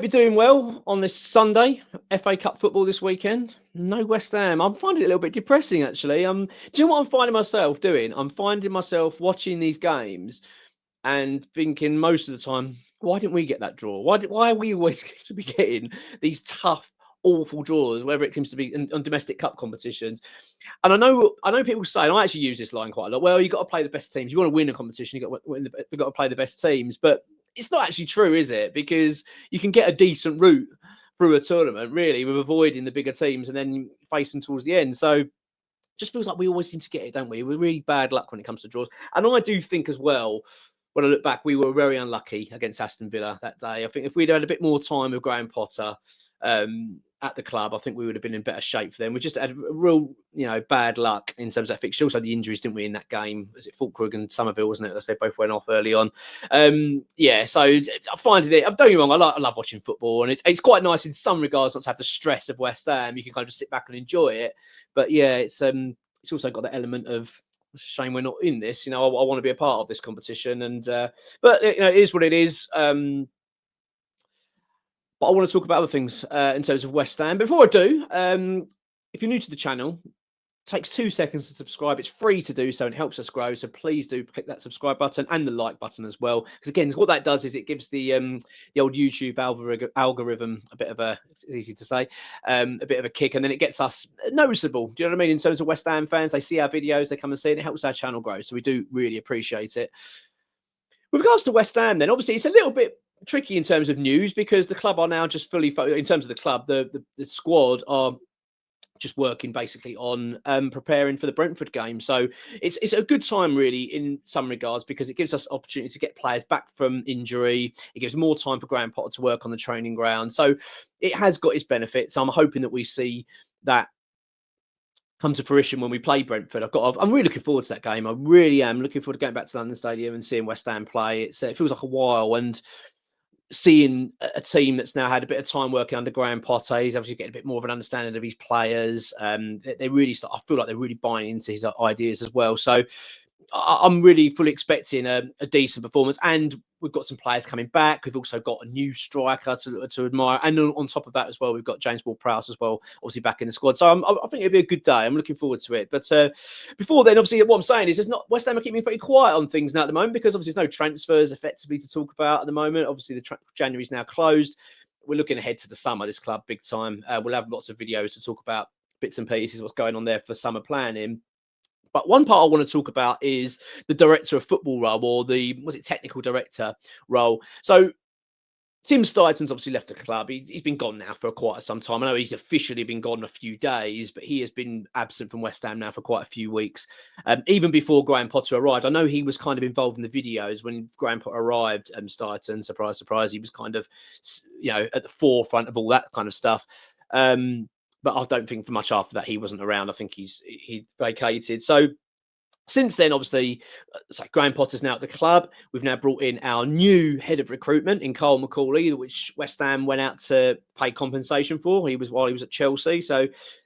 hope you're doing well on this Sunday. FA Cup football this weekend. No West Ham. I'm finding it a little bit depressing, actually. Do you know what I'm finding myself doing? I'm finding myself watching these games and thinking most of the time, why didn't we get that draw? Why are we always going to be getting these tough, awful draws, whether it seems to be on domestic cup competitions? And I know people say, and I actually use this line quite a lot. Well, you've got to play the best teams. You want to win a competition, you've got to play the best teams. But it's not actually true, is it? Because you can get a decent route through a tournament, really, with avoiding the bigger teams and then facing towards the end. So it just feels like we always seem to get it, don't we? We're really bad luck when it comes to draws. And I do think as well, when I look back, we were very unlucky against Aston Villa that day. I think if we'd had a bit more time with Graham Potter at the club, I think we would have been in better shape for them. We just had real, bad luck in terms of that fixture. Also, the injuries, didn't we, in that game? Was it Fulkrug and Somerville, wasn't it? They both went off early on. So I find it. Don't get me wrong, I love watching football, and it's quite nice in some regards not to have the stress of West Ham. You can kind of just sit back and enjoy it. But yeah, it's also got the element of, it's a shame we're not in this. I want to be a part of this competition, and but it is what it is. But I want to talk about other things in terms of West Ham. Before I do, if you're new to the channel, it takes 2 seconds to subscribe. It's free to do so and it helps us grow. So please do click that subscribe button and the like button as well. Because again, what that does is it gives the old YouTube algorithm a bit of it's easy to say, a bit of a kick, and then it gets us noticeable. Do you know what I mean? In terms of West Ham fans, they see our videos, they come and see it. It helps our channel grow. So we do really appreciate it. With regards to West Ham, then obviously it's a little bit tricky in terms of news because the club are now just fully in terms of the club, the squad are just working basically on preparing for the Brentford game. So it's a good time really in some regards because it gives us opportunity to get players back from injury. It gives more time for Graham Potter to work on the training ground. So it has got its benefits. I'm hoping that we see that come to fruition when we play Brentford. I'm really looking forward to that game. I really am looking forward to going back to London Stadium and seeing West Ham play. It feels like a while, and seeing a team that's now had a bit of time working under Graham Potter, he's obviously getting a bit more of an understanding of his players. They really I feel like they're really buying into his ideas as well. So I'm really fully expecting a decent performance, and we've got some players coming back. We've also got a new striker to admire, and on top of that as well, we've got James Ward-Prowse as well, obviously back in the squad. So I think it'll be a good day. I'm looking forward to it. But before then, obviously, what I'm saying is, West Ham are keeping pretty quiet on things now at the moment because obviously there's no transfers effectively to talk about at the moment. Obviously, January's now closed. We're looking ahead to the summer. This club, big time. We'll have lots of videos to talk about bits and pieces, what's going on there for summer planning. But one part I want to talk about is the director of football role, or technical director role. So Tim Steidten's obviously left the club. He's been gone now for quite some time. I know he's officially been gone a few days, but he has been absent from West Ham now for quite a few weeks. Even before Graham Potter arrived, I know he was kind of involved in the videos when Graham Potter arrived. Steidten, surprise, surprise, he was kind of, at the forefront of all that kind of stuff. But I don't think for much after that he wasn't around. I think he vacated. So since then, obviously, Graham Potter's now at the club. We've now brought in our new head of recruitment in Cole McCauley, which West Ham went out to pay compensation for. While he was at Chelsea.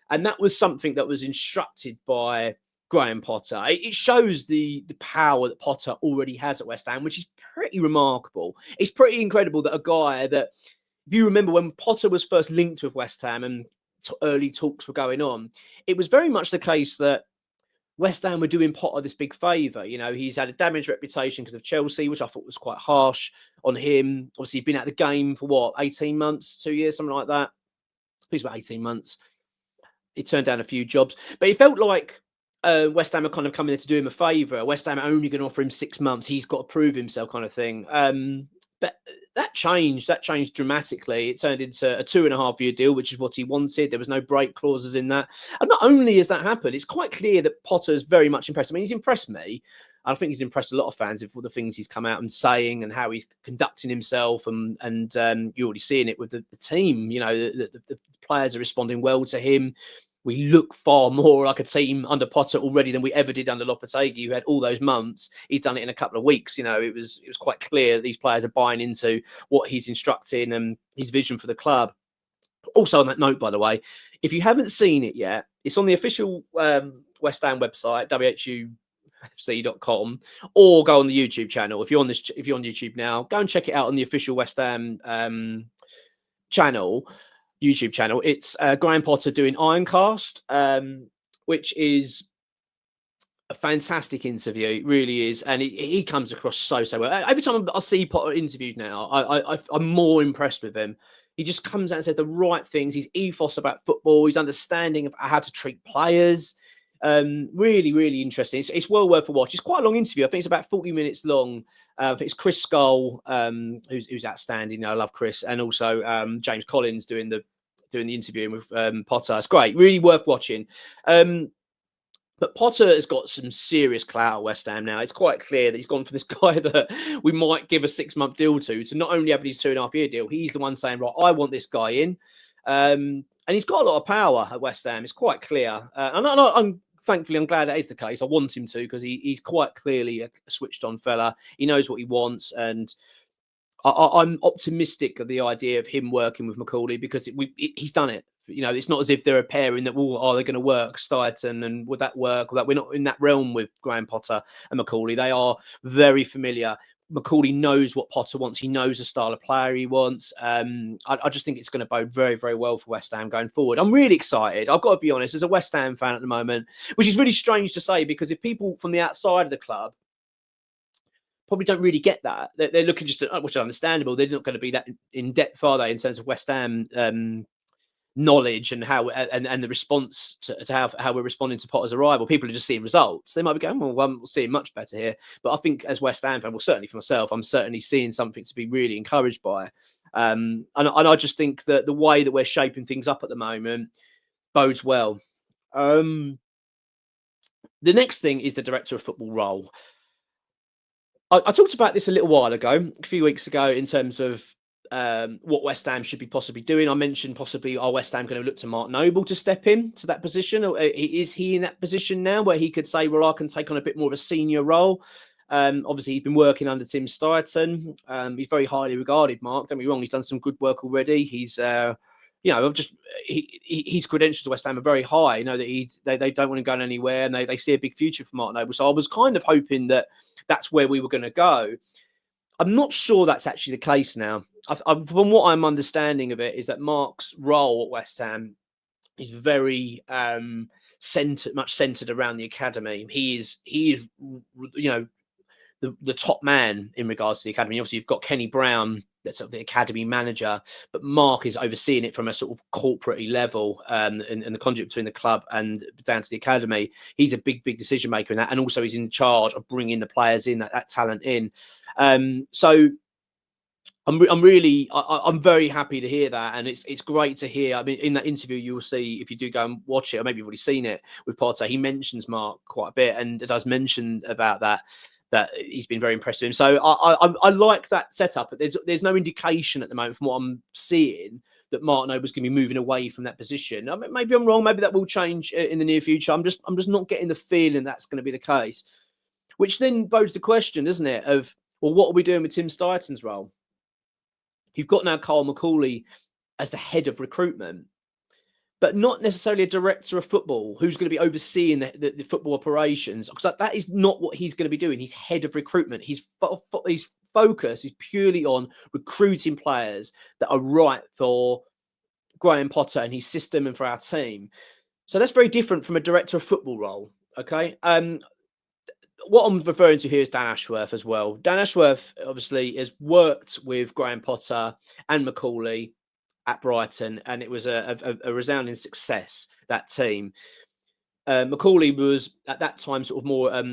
And that was something that was instructed by Graham Potter. It shows the power that Potter already has at West Ham, which is pretty remarkable. It's pretty incredible that a guy that, if you remember when Potter was first linked with West Ham and early talks were going on, it was very much the case that West Ham were doing Potter this big favour. He's had a damaged reputation because of Chelsea, which I thought was quite harsh on him. Obviously, he'd been out of the game for 18 months, 2 years, something like that. I think it's about 18 months. He turned down a few jobs, but it felt like West Ham are kind of coming in to do him a favour. West Ham are only going to offer him 6 months. He's got to prove himself, kind of thing. But that changed dramatically. It turned into a 2.5-year deal, which is what he wanted. There was no break clauses in that. And not only has that happened, it's quite clear that Potter's very much impressed. I mean, he's impressed me. I think he's impressed a lot of fans with all the things he's come out and saying and how he's conducting himself. And you're already seeing it with the team. The players are responding well to him. We look far more like a team under Potter already than we ever did under Lopetegui, who had all those months. He's done it in a couple of weeks. It was quite clear that these players are buying into what he's instructing and his vision for the club. Also, on that note, by the way, if you haven't seen it yet, it's on the official West Ham website, whufc.com, or go on the YouTube channel. If you're on YouTube now, go and check it out on the official West Ham channel, YouTube channel. It's Graham Potter doing Ironcast, which is a fantastic interview. It really is, and he comes across so well. Every time I see Potter interviewed now, I'm more impressed with him. He just comes out and says the right things. His ethos about football, his understanding of how to treat players. Really, really interesting. It's well worth a watch. It's quite a long interview. I think it's about 40 minutes long. I think it's Chris Skull, who's outstanding. I love Chris, and also James Collins doing the interviewing with Potter. It's great. Really worth watching. But Potter has got some serious clout at West Ham now. It's quite clear that he's gone from this guy that we might give a 6-month deal to not only having his 2.5-year deal, he's the one saying, right, I want this guy in. And he's got a lot of power at West Ham. It's quite clear. I'm thankfully, I'm glad that is the case. I want him to, because he's quite clearly a switched on fella. He knows what he wants. And I'm optimistic of the idea of him working with McCauley, because he's done it. You know, it's not as if they're a pairing that, well, are they going to work, Stireton, and would that work? Or that we're not in that realm with Graham Potter and McCauley. They are very familiar. McCauley knows what Potter wants. He knows the style of player he wants. I just think it's going to bode very, very well for West Ham going forward. I'm really excited. I've got to be honest, as a West Ham fan at the moment, which is really strange to say, because if people from the outside of the club probably don't really get that, they're looking just at, which is understandable. They're not going to be that in depth, are they, in terms of West Ham knowledge and how and the response to how we're responding to Potter's arrival. People are just seeing results. They might be going, well, I'm seeing much better here. But I think as West Ham fan, well, certainly for myself, I'm certainly seeing something to be really encouraged by. And I just think that the way that we're shaping things up at the moment bodes well. The next thing is the director of football role. I talked about this a little while ago, a few weeks ago, in terms of what West Ham should be possibly doing. I mentioned possibly, are West Ham going to look to Mark Noble to step into that position? Or is he in that position now where he could say, well, I can take on a bit more of a senior role? Obviously, he's been working under Tim Stireton. He's very highly regarded, Mark. Don't be wrong. He's done some good work already. He's, his credentials to West Ham are very high. You know, that they don't want to go anywhere, and they see a big future for Mark Noble. So I was kind of hoping that that's where we were going to go. I'm not sure that's actually the case now. From what I'm understanding of it, is that Mark's role at West Ham is very centered around the academy. He is, you know, the top man in regards to the academy. Obviously, you've got Kenny Brown, that's sort of the academy manager, but Mark is overseeing it from a sort of corporate level, and the conduit between the club and down to the academy. He's a big decision maker in that, and also he's in charge of bringing the players in, that talent in. So I'm very happy to hear that, and it's great to hear. I mean, in that interview, you will see, if you do go and watch it, or maybe you've already seen it with Potter, he mentions Mark quite a bit, and does mention about that he's been very impressed with him. So I like that setup. But there's no indication at the moment, from what I'm seeing, that Mark Noble's going to be moving away from that position. I mean, maybe I'm wrong. Maybe that will change in the near future. I'm just not getting the feeling that's going to be the case. Which then bodes the question, doesn't it, of, well, what are we doing with Tim Stireton's role? You've got now Carl McCauley as the head of recruitment, but not necessarily a director of football who's going to be overseeing the football operations, because that is not what he's going to be doing. He's head of recruitment. His focus is purely on recruiting players that are right for Graham Potter and his system and for our team. So that's very different from a director of football role. Okay. What I'm referring to here is Dan Ashworth as well. Dan Ashworth obviously has worked with Graham Potter and McCauley at Brighton, and it was a resounding success, that team. McCauley was at that time sort of more of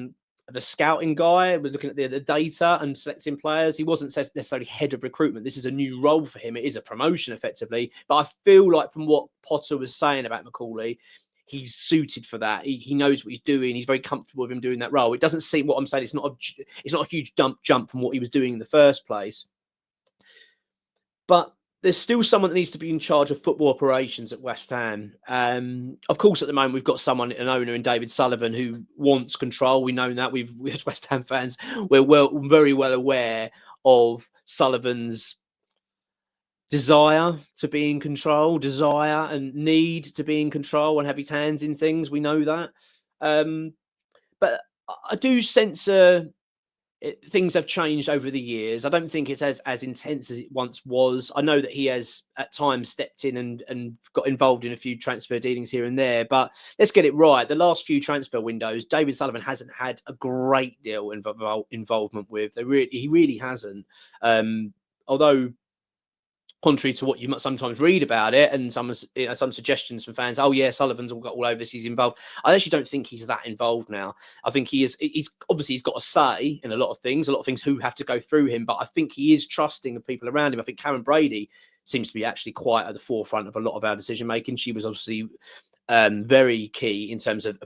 a scouting guy, was looking at the data and selecting players. He wasn't necessarily head of recruitment. This is a new role for him. It is a promotion effectively, but I feel like from what Potter was saying about McCauley, he's suited for that. He knows what he's doing. He's very comfortable with him doing that role. It doesn't seem, what I'm saying, it's not a huge jump from what he was doing in the first place. But there's still someone that needs to be in charge of football operations at West Ham. Of course, at the moment, we've got an owner in David Sullivan, who wants control. We know that. We as West Ham fans, we're very well aware of Sullivan's desire to be in control, desire and need to be in control and have his hands in things. We know that. But I do sense things have changed over the years. I don't think it's as intense as it once was. I know that he has at times stepped in and got involved in a few transfer dealings here and there, but let's get it right. The last few transfer windows, David Sullivan hasn't had a great deal of involvement with. He really hasn't. Although, contrary to what you might sometimes read about it, and some suggestions from fans, oh yeah, Sullivan's all over this, he's involved. I actually don't think he's that involved now. I think he's obviously he's got a say in a lot of things who have to go through him, but I think he is trusting the people around him. I think Karen Brady seems to be actually quite at the forefront of a lot of our decision making. She was obviously very key in terms of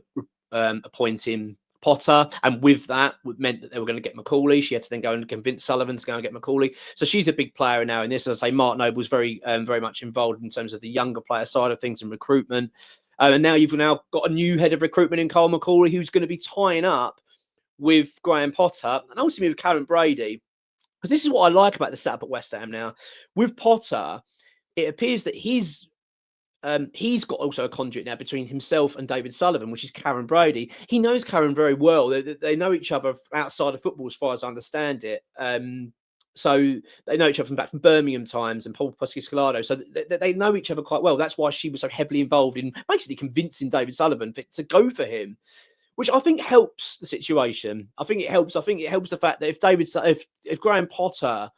appointing Potter, and with that meant that they were going to get McCauley. She had to then go and convince Sullivan to go and get McCauley. So she's a big player now in this. As I say, Mark Noble's very much involved in terms of the younger player side of things and recruitment. And now you've got a new head of recruitment in Carl McCauley, who's going to be tying up with Graham Potter and ultimately with Karen Brady. Because this is what I like about the setup at West Ham now. With Potter, it appears that he's got also a conduit now between himself and David Sullivan, which is Karen Brady. He knows Karen very well. They know each other outside of football, as far as I understand it. So they know each other from Birmingham times and Paul Posciscolado. So they know each other quite well. That's why she was so heavily involved in basically convincing David Sullivan to go for him, which I think helps the situation. I think it helps the fact that if Graham Potter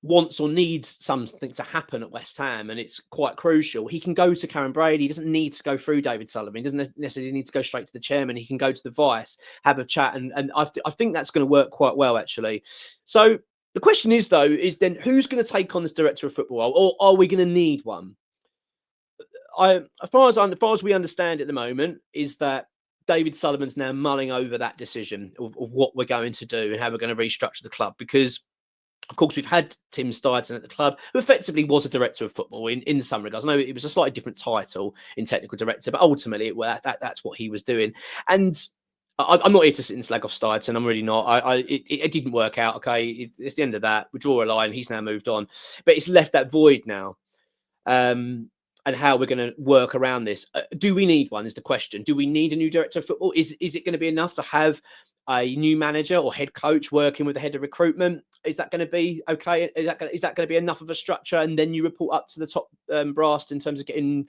wants or needs something to happen at West Ham, and it's quite crucial, he can go to Karen Brady. He doesn't need to go through David Sullivan. He doesn't necessarily need to go straight to the chairman. He can go to the vice, have a chat, and I think that's going to work quite well, actually. So the question is, though, then who's going to take on this director of football, or are we going to need one? As far as we understand at the moment, is that David Sullivan's now mulling over that decision of what we're going to do and how we're going to restructure the club, because of course, we've had Tim Steidson at the club, who effectively was a director of football in some regards. I know it was a slightly different title in technical director, but ultimately that's what he was doing. And I'm not here to sit and slag off Steidson. I'm really not. It didn't work out. Okay, it's the end of that. We draw a line. He's now moved on, but it's left that void now. And how we're going to work around this. Do we need one is the question. Do we need a new director of football? Is it going to be enough to have a new manager or head coach working with the head of recruitment? Is that going to be okay? Is that going to be enough of a structure? And then you report up to the top brass in terms of getting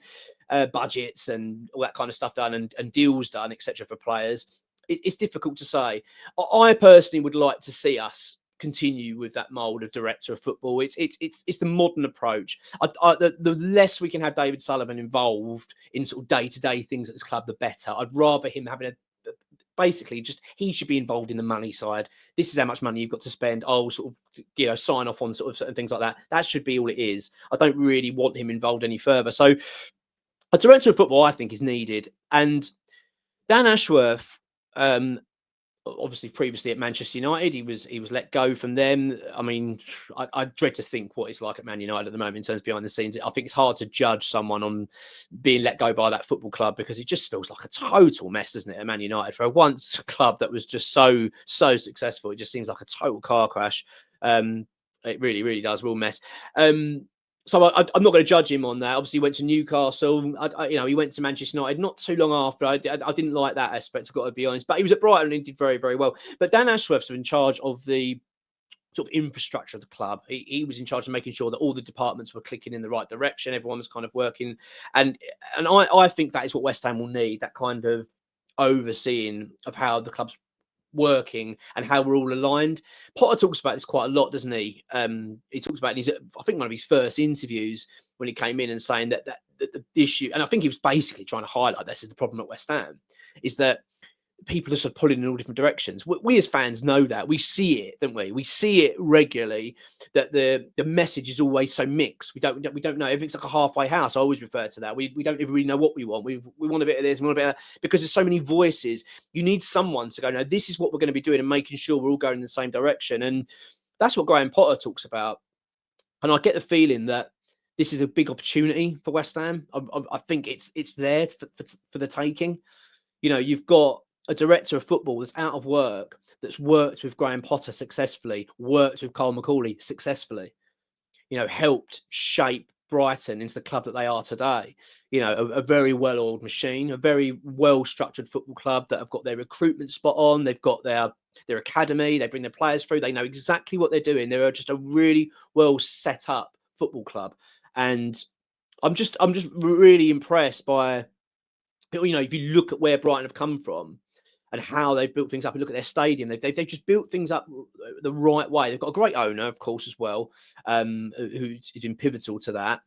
budgets and all that kind of stuff done and deals done, etc. for players. It's difficult to say. I personally would like to see us continue with that mold of director of football. It's the modern approach. The less we can have David Sullivan involved in sort of day-to-day things at this club, the better. I'd rather him having basically just he should be involved in the money side. This is how much money you've got to spend. I'll sort of sign off on sort of certain things like that. That should be all it is. I don't really want him involved any further. So a director of football, I think, is needed. And Dan Ashworth, obviously previously at Manchester United, he was let go from them. I mean, I dread to think what it's like at Man United at the moment in terms of behind the scenes. I think it's hard to judge someone on being let go by that football club, because it just feels like a total mess, doesn't it, at Man United? For a once club that was just so successful, it just seems like a total car crash. It really, really does, real mess. So I'm not going to judge him on that. Obviously, he went to Newcastle. He went to Manchester United not too long after. I didn't like that aspect, I've got to be honest. But he was at Brighton and he did very, very well. But Dan Ashworth's in charge of the sort of infrastructure of the club. He was in charge of making sure that all the departments were clicking in the right direction. Everyone was kind of working. And I think that is what West Ham will need, that kind of overseeing of how the club's working and how we're all aligned. Potter talks about this quite a lot, doesn't he? He talks about it in I think one of his first interviews when he came in and saying that the issue, and I think he was basically trying to highlight this is the problem at West Ham, is that people are sort of pulling in all different directions. We as fans know that. We see it, don't we? We see it regularly, that the message is always so mixed. We don't know. Everything's like a halfway house. I always refer to that. We don't even really know what we want. We want a bit of this, we want a bit of that, because there's so many voices. You need someone to go, no, this is what we're going to be doing, and making sure we're all going in the same direction. And that's what Graham Potter talks about. And I get the feeling that this is a big opportunity for West Ham. I think it's there for the taking. You've got a director of football that's out of work, that's worked with Graham Potter successfully, worked with Carl McCauley successfully, helped shape Brighton into the club that they are today. You know, a very well-oiled machine, a very well-structured football club that have got their recruitment spot on. They've got their academy. They bring their players through. They know exactly what they're doing. They're just a really well set up football club, and I'm just really impressed by, you know, if you look at where Brighton have come from and how they've built things up, and look at their stadium, they've just built things up the right way. They've got a great owner, of course, as well, who's been pivotal to that.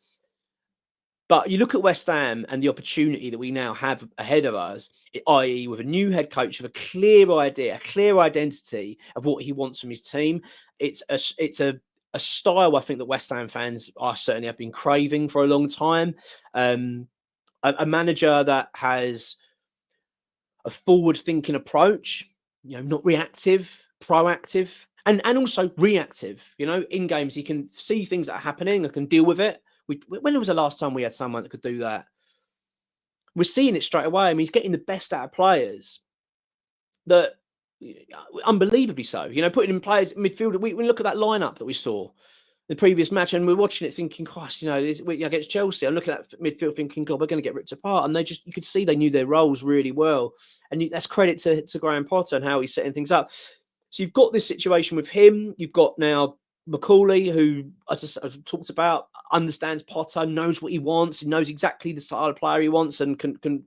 But you look at West Ham and the opportunity that we now have ahead of us, i.e. with a new head coach with a clear idea, a clear identity of what he wants from his team. It's a style, I think, that West Ham fans certainly have been craving for a long time. A manager that has a forward-thinking approach, you know, not reactive, proactive, and also reactive. You know, in games, he can see things that are happening and can deal with it. When was the last time we had someone that could do that? We're seeing it straight away. I mean, he's getting the best out of players that, unbelievably so. You know, putting in players in midfield. We look at that lineup that we saw the previous match, and we're watching it thinking, gosh, you know, against Chelsea, I'm looking at midfield thinking, God, we're going to get ripped apart. And you could see they knew their roles really well. And that's credit to Graham Potter and how he's setting things up. So you've got this situation with him. You've got now Macaulay, who I've talked about, understands Potter, knows what he wants, and knows exactly the style of player he wants, and can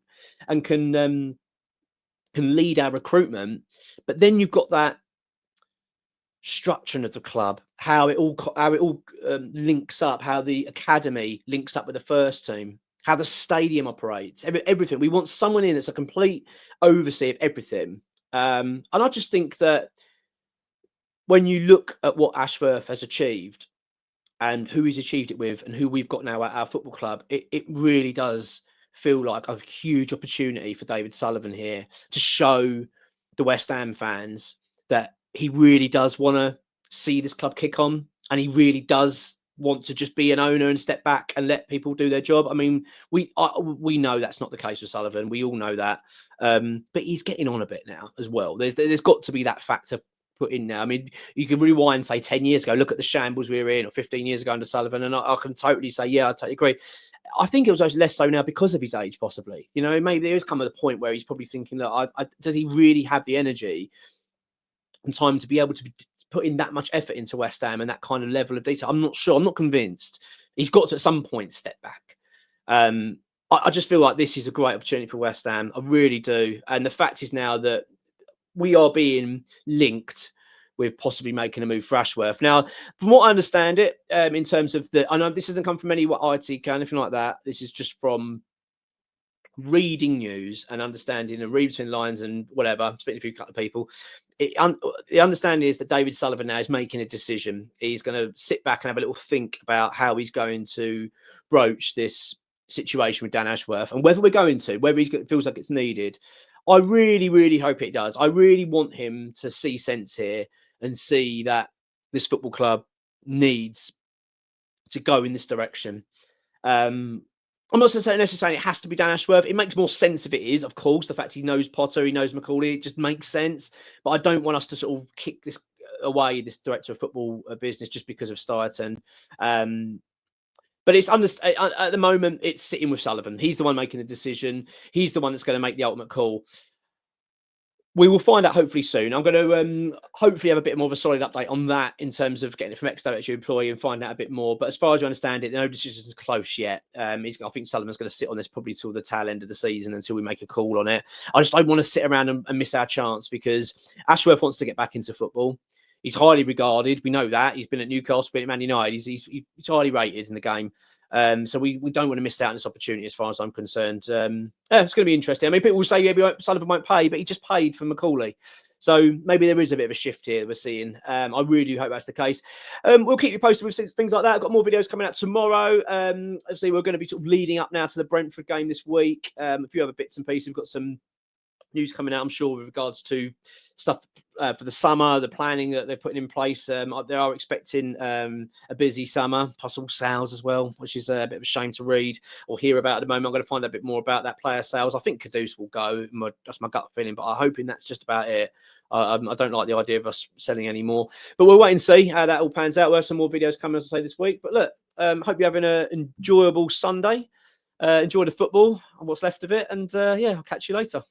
lead our recruitment. But then you've got that structuring of the club, how it all links up, how the academy links up with the first team, how the stadium operates, everything. We want someone in that's a complete overseer of everything. And I just think that when you look at what Ashworth has achieved and who he's achieved it with and who we've got now at our football club, it really does feel like a huge opportunity for David Sullivan here to show the West Ham fans that he really does want to see this club kick on, and he really does want to just be an owner and step back and let people do their job. I mean, we know that's not the case with Sullivan. We all know that, but he's getting on a bit now as well. There's got to be that factor put in now. I mean, you can rewind, say, 10 years ago, look at the shambles we were in, or 15 years ago under Sullivan, and I can totally say, yeah, I totally agree. I think it was less so now because of his age, possibly. You know, maybe there is come at a point where he's probably thinking, look, does he really have the energy and time to be able to put in that much effort into West Ham and that kind of level of detail? I'm not sure. I'm not convinced. He's got to at some point step back. I just feel like this is a great opportunity for West Ham. I really do. And the fact is now that we are being linked with possibly making a move for Ashworth. Now, from what I understand it, in terms of I know this doesn't come from any ITK, anything like that. This is just from reading news and understanding and reading between lines and whatever. I'm speaking to a couple of people. The understanding is that David Sullivan now is making a decision. He's going to sit back and have a little think about how he's going to broach this situation with Dan Ashworth and whether he feels like it's needed. I really, really hope it does. I really want him to see sense here and see that this football club needs to go in this direction. I'm not necessarily it has to be Dan Ashworth. It makes more sense if it is, of course. The fact he knows Potter, he knows Macaulay, it just makes sense. But I don't want us to sort of kick this away, this director of football business, just because of Stuyton. But it's at the moment, it's sitting with Sullivan. He's the one making the decision. He's the one that's going to make the ultimate call. We will find out hopefully soon. I'm going to hopefully have a bit more of a solid update on that in terms of getting it from ex-director employee and find out a bit more. But as far as I understand it, no decision is close yet. I think Sullivan's going to sit on this probably till the tail end of the season until we make a call on it. I just don't want to sit around and miss our chance because Ashworth wants to get back into football. He's highly regarded. We know that. He's been at Newcastle, been at Man United. He's highly rated in the game. So we don't want to miss out on this opportunity as far as I'm concerned. It's going to be interesting. I mean, people will say, yeah, Sullivan won't pay, but he just paid for Macaulay. So maybe there is a bit of a shift here that we're seeing. I really do hope that's the case. We'll keep you posted with things like that. I've got more videos coming out tomorrow. Obviously, we're going to be sort of leading up now to the Brentford game this week. A few other bits and pieces. We've got some news coming out, I'm sure, with regards to stuff for the summer, the planning that they're putting in place. They are expecting a busy summer, possible sales as well, which is a bit of a shame to read or hear about at the moment. I'm going to find out a bit more about that player sales. I think Caduce will go. That's my gut feeling, but I'm hoping that's just about it. I don't like the idea of us selling any more, but we'll wait and see how that all pans out. We'll have some more videos coming, as I say, this week. But look, Hope you're having an enjoyable Sunday. Enjoy the football and what's left of it. And yeah, I'll catch you later.